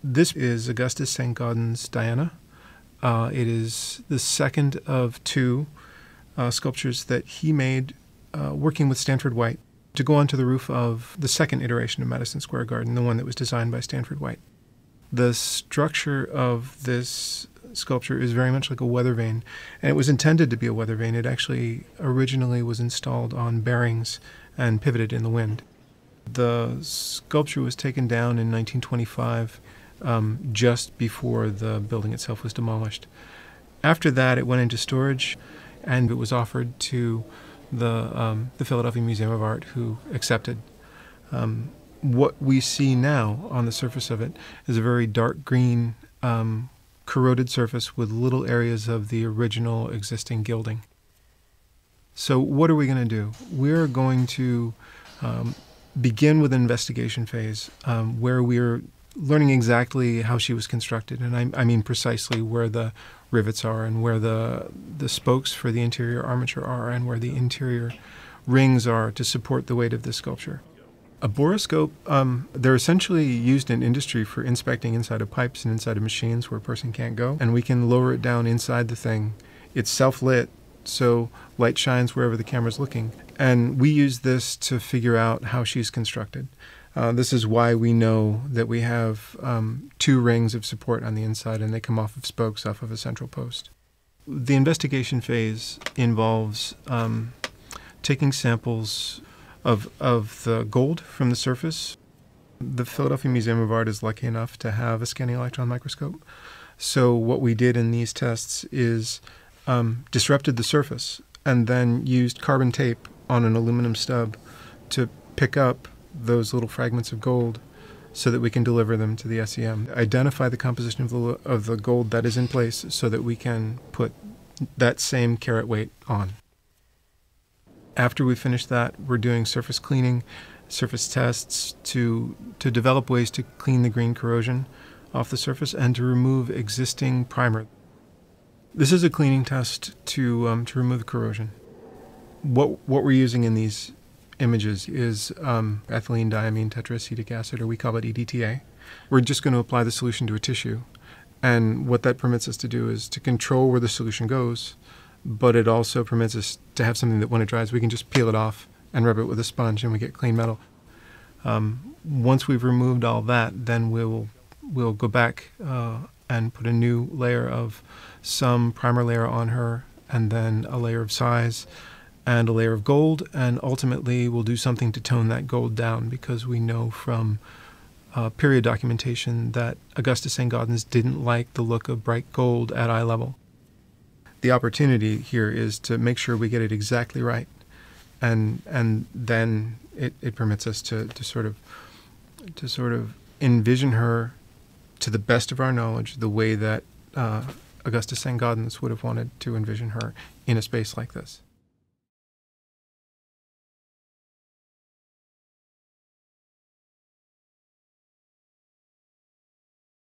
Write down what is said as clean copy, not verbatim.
This is Augustus St. Gaudens's Diana. It is the second of two sculptures that he made working with Stanford White to go onto the roof of the second iteration of Madison Square Garden, the one that was designed by Stanford White. The structure of this sculpture is very much like a weather vane, and it was intended to be a weather vane. It actually originally was installed on bearings and pivoted in the wind. The sculpture was taken down in 1925, just before the building itself was demolished. After that, it went into storage, and it was offered to the Philadelphia Museum of Art, who accepted. What we see now on the surface of it is a very dark green, corroded surface with little areas of the original existing gilding. So what are we going to do? We're going to begin with an investigation phase where we're learning exactly how she was constructed, and I mean precisely where the rivets are and where the spokes for the interior armature are and where the interior rings are to support the weight of this sculpture. A boroscope, they're essentially used in industry for inspecting inside of pipes and inside of machines where a person can't go, and we can lower it down inside the thing. It's self-lit, so light shines wherever the camera's looking, and we use this to figure out how she's constructed. This is why we know that we have two rings of support on the inside, and they come off of spokes off of a central post. The investigation phase involves taking samples of the gold from the surface. The Philadelphia Museum of Art is lucky enough to have a scanning electron microscope. So what we did in these tests is disrupted the surface and then used carbon tape on an aluminum stub to pick up those little fragments of gold so that we can deliver them to the SEM. Identify the composition of the gold that is in place so that we can put that same carat weight on. After we finish that, we're doing surface cleaning, surface tests to develop ways to clean the green corrosion off the surface and to remove existing primer. This is a cleaning test to remove the corrosion. What we're using in these images is ethylene diamine tetraacetic acid, or we call it EDTA. We're just going to apply the solution to a tissue, and what that permits us to do is to control where the solution goes, but it also permits us to have something that when it dries we can just peel it off and rub it with a sponge and we get clean metal. Once we've removed all that, then we'll go back and put a new layer of some primer layer on her, and then a layer of size and a layer of gold, and ultimately we'll do something to tone that gold down, because we know from period documentation that Augustus St. Gaudens didn't like the look of bright gold at eye level. The opportunity here is to make sure we get it exactly right, and then it permits us to sort of envision her to the best of our knowledge the way that Augustus St. Gaudens would have wanted to envision her in a space like this.